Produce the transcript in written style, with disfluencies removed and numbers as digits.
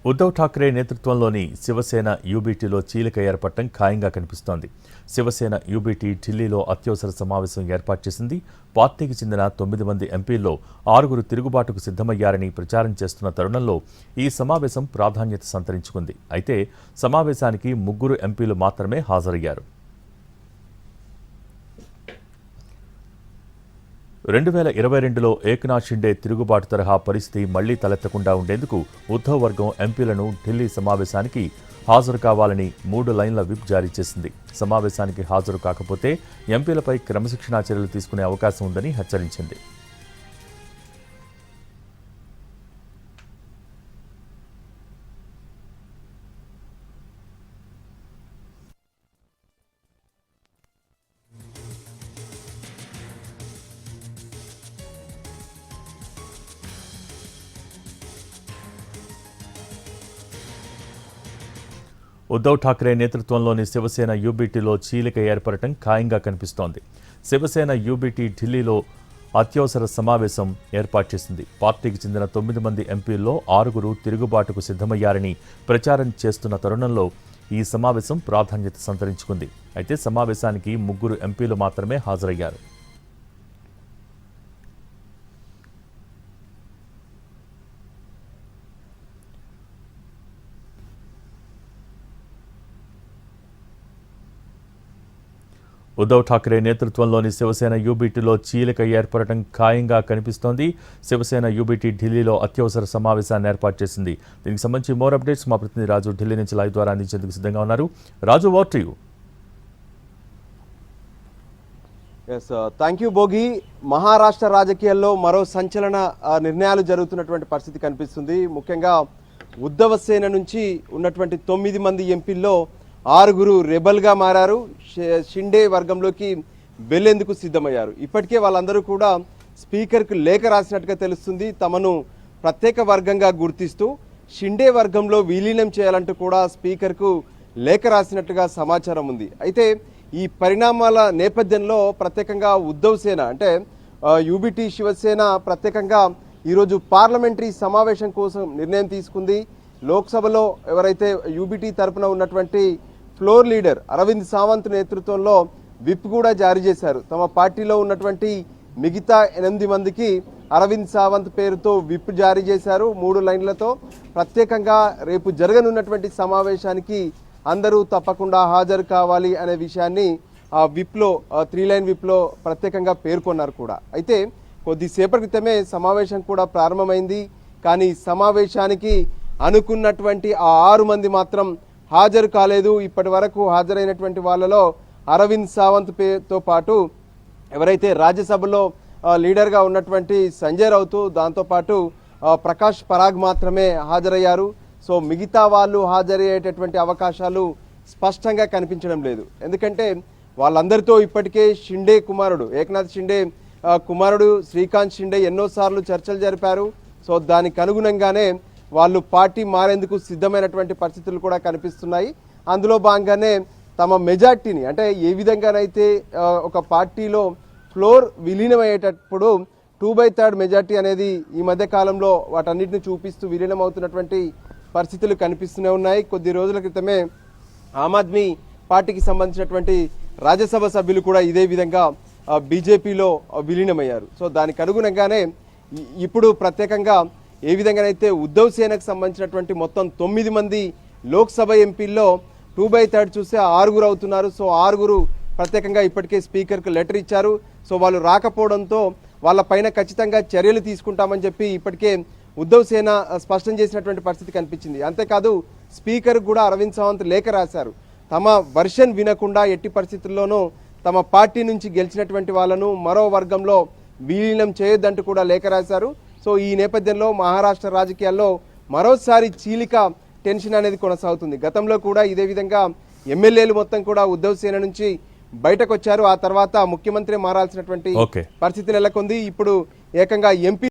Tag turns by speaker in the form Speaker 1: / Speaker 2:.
Speaker 1: ఉద్ధవ్ ఠాక్రే నేతృత్వంలోని శివసేన యూబీటీలో చీలిక ఏర్పడటం ఖాయంగా కనిపిస్తోంది. శివసేన యూబీటీ ఢిల్లీలో అత్యవసర సమావేశం ఏర్పాటు చేసింది. పార్టీకి చెందిన 9 మంది ఎంపీల్లో 6 తిరుగుబాటుకు సిద్ధమయ్యారని ప్రచారం చేస్తున్న తరుణంలో ఈ సమావేశం ప్రాధాన్యత సంతరించుకుంది. అయితే సమావేశానికి 3 ఎంపీలు మాత్రమే హాజరయ్యారు. 2022లో ఏక్నాథ్ షిండే తిరుగుబాటు తరహా పరిస్థితి మళ్లీ తలెత్తకుండా ఉండేందుకు ఉద్ధవ్ వర్గం ఎంపీలను ఢిల్లీ సమావేశానికి హాజరు కావాలని 3 లైన్ల విప్ జారీ చేసింది. సమావేశానికి హాజరు కాకపోతే ఎంపీలపై క్రమశిక్షణా చర్యలు తీసుకునే అవకాశం ఉందని హెచ్చరించింది. ఉద్ధవ్ ఠాక్రే నేతృత్వంలోని శివసేన యూబీటీలో చీలిక ఏర్పడటం ఖాయంగా కనిపిస్తోంది. శివసేన యూబీటీ ఢిల్లీలో అత్యవసర సమావేశం ఏర్పాటు చేసింది. పార్టీకి చెందిన 9 మంది ఎంపీల్లో 6 తిరుగుబాటుకు సిద్ధమయ్యారని ప్రచారం చేస్తున్న తరుణంలో ఈ సమావేశం ప్రాధాన్యత సంతరించుకుంది. అయితే సమావేశానికి 3 ఎంపీలు మాత్రమే హాజరయ్యారు. ఉద్ధవ్ ఠాక్రే నేతృత్వంలోని శివసేన యూబీటీలో చీలిక ఏర్పడటం ఖాయంగా కనిపిస్తోంది. శివసేన యూబీటీ ఢిల్లీలో అత్యవసర సమావేశాన్ని ఏర్పాటు చేసింది. దీనికి సంబంధించి మోర్ అప్డేట్స్ మా ప్రతినిధి రాజు ఢిల్లీ నుంచి లైవ్ ద్వారా అందించేందుకు సిద్ధంగా ఉన్నారు. Raju, over to you.
Speaker 2: Thank you Bhogi. Maharashtra రాజకీయాల్లో మరో సంచలన నిర్ణయాలు జరుగుతున్నటువంటి పరిస్థితి కనిపిస్తుంది. ముఖ్యంగా ఉద్ధవ సేన నుంచి ఉన్నటువంటి 9 మంది ఎంపీల్లో 6 రెబల్గా మారారు. షిండే వర్గంలోకి వెళ్లేందుకు సిద్ధమయ్యారు. ఇప్పటికే వాళ్ళందరూ కూడా స్పీకర్కు లేఖ రాసినట్టుగా తెలుస్తుంది. తమను ప్రత్యేక వర్గంగా గుర్తిస్తూ షిండే వర్గంలో విలీనం చేయాలంటూ కూడా స్పీకర్కు లేఖ రాసినట్టుగా సమాచారం ఉంది. అయితే ఈ పరిణామాల నేపథ్యంలో ప్రత్యేకంగా ఉద్ధవ్ సేన అంటే యూబీటీ శివసేన ప్రత్యేకంగా ఈరోజు పార్లమెంటరీ సమావేశం కోసం నిర్ణయం తీసుకుంది. లోక్సభలో ఎవరైతే యూబీటీ తరపున ఉన్నటువంటి ఫ్లోర్ లీడర్ అరవింద్ సావంత్ నేతృత్వంలో విప్ కూడా జారీ చేశారు. తమ పార్టీలో ఉన్నటువంటి మిగతా 8 మందికి అరవింద్ సావంత్ పేరుతో విప్ జారీ చేశారు 3 లైన్లతో. ప్రత్యేకంగా రేపు జరగనున్నటువంటి సమావేశానికి అందరూ తప్పకుండా హాజరు కావాలి అనే విషయాన్ని ఆ విప్లో 3 లైన్ విప్లో ప్రత్యేకంగా పేర్కొన్నారు కూడా. అయితే కొద్దిసేపటి క్రితమే సమావేశం కూడా ప్రారంభమైంది. కానీ సమావేశానికి అనుకున్నటువంటి ఆ 6 మంది మాత్రం హాజరు కాలేదు. ఇప్పటి వరకు హాజరైనటువంటి వాళ్ళలో అరవింద్ సావంత్ పేరుతో పాటు ఎవరైతే రాజ్యసభలో లీడర్గా ఉన్నటువంటి సంజయ్ రౌత్, దాంతోపాటు ప్రకాష్ పరాగ్ మాత్రమే హాజరయ్యారు. సో మిగతా వాళ్ళు హాజరయ్యేటటువంటి అవకాశాలు స్పష్టంగా కనిపించడం లేదు. ఎందుకంటే వాళ్ళందరితో ఇప్పటికే షిండే కుమారుడు ఏక్నాథ్ షిండే కుమారుడు శ్రీకాంత్ షిండే ఎన్నోసార్లు చర్చలు జరిపారు. సో దానికి అనుగుణంగానే వాళ్ళు పార్టీ మారేందుకు సిద్ధమైనటువంటి పరిస్థితులు కూడా కనిపిస్తున్నాయి. అందులో భాగంగానే తమ మెజార్టీని అంటే ఏ విధంగానైతే ఒక పార్టీలో ఫ్లోర్ విలీనమయ్యేటప్పుడు 2/3 మెజార్టీ అనేది ఈ మధ్య కాలంలో వాటన్నిటిని చూపిస్తూ విలీనం అవుతున్నటువంటి పరిస్థితులు కనిపిస్తూనే ఉన్నాయి. కొద్ది రోజుల క్రితమే ఆమ్ ఆద్మీ పార్టీకి సంబంధించినటువంటి రాజ్యసభ సభ్యులు కూడా ఇదే విధంగా బీజేపీలో విలీనమయ్యారు. సో దానికి అనుగుణంగానే ఇప్పుడు ప్రత్యేకంగా ఏ విధంగానైతే ఉద్ధవ్ సేనకు సంబంధించినటువంటి మొత్తం 9 మంది లోక్సభ ఎంపీల్లో 2/3 చూస్తే 6 అవుతున్నారు. సో 6 ప్రత్యేకంగా ఇప్పటికే స్పీకర్కు లెటర్ ఇచ్చారు. సో వాళ్ళు రాకపోవడంతో వాళ్ళ పైన ఖచ్చితంగా చర్యలు తీసుకుంటామని చెప్పి ఇప్పటికే ఉద్ధవ్ సేన స్పష్టం చేసినటువంటి పరిస్థితి కనిపించింది. అంతేకాదు స్పీకర్ కూడా అరవింద్ సావంత్ లేఖ రాశారు. తమ వర్షన్ వినకుండా ఎట్టి పరిస్థితుల్లోనూ తమ పార్టీ నుంచి గెలిచినటువంటి వాళ్ళను మరో వర్గంలో విలీనం చేయొద్దంటూ కూడా లేఖ రాశారు. సో ఈ నేపథ్యంలో మహారాష్ట్ర రాజకీయాల్లో మరోసారి చీలిక టెన్షన్ అనేది కొనసాగుతుంది. గతంలో కూడా ఇదే విధంగా ఎమ్మెల్యేలు మొత్తం కూడా ఉద్ధవ్ సేన నుంచి బయటకు వచ్చారు. ఆ తర్వాత ముఖ్యమంత్రి మారాల్సినటువంటి పరిస్థితి నెలకొంది. ఇప్పుడు ఏకంగా ఎంపీ